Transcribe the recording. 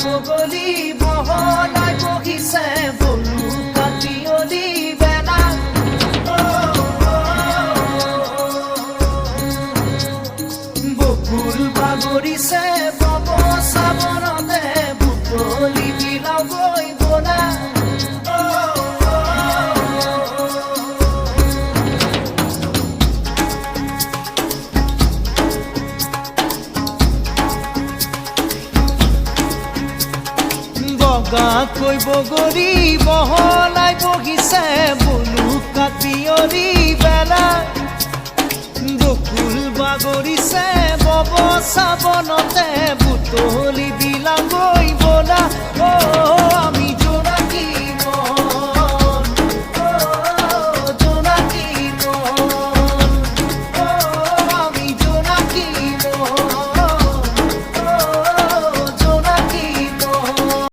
বগলী বহলাই বহিছে বলুকা পিয়লি বেলা বকুল বাগৰিছে বব চাবনতে বুটলি বিলাও গৈ বলা বগাকৈ বগৰী বহলাই বহিছে বলুকা পিয়লি বেলা বকুল বাগৰিছে বব চাবনতে বুটলি বিলাও গৈ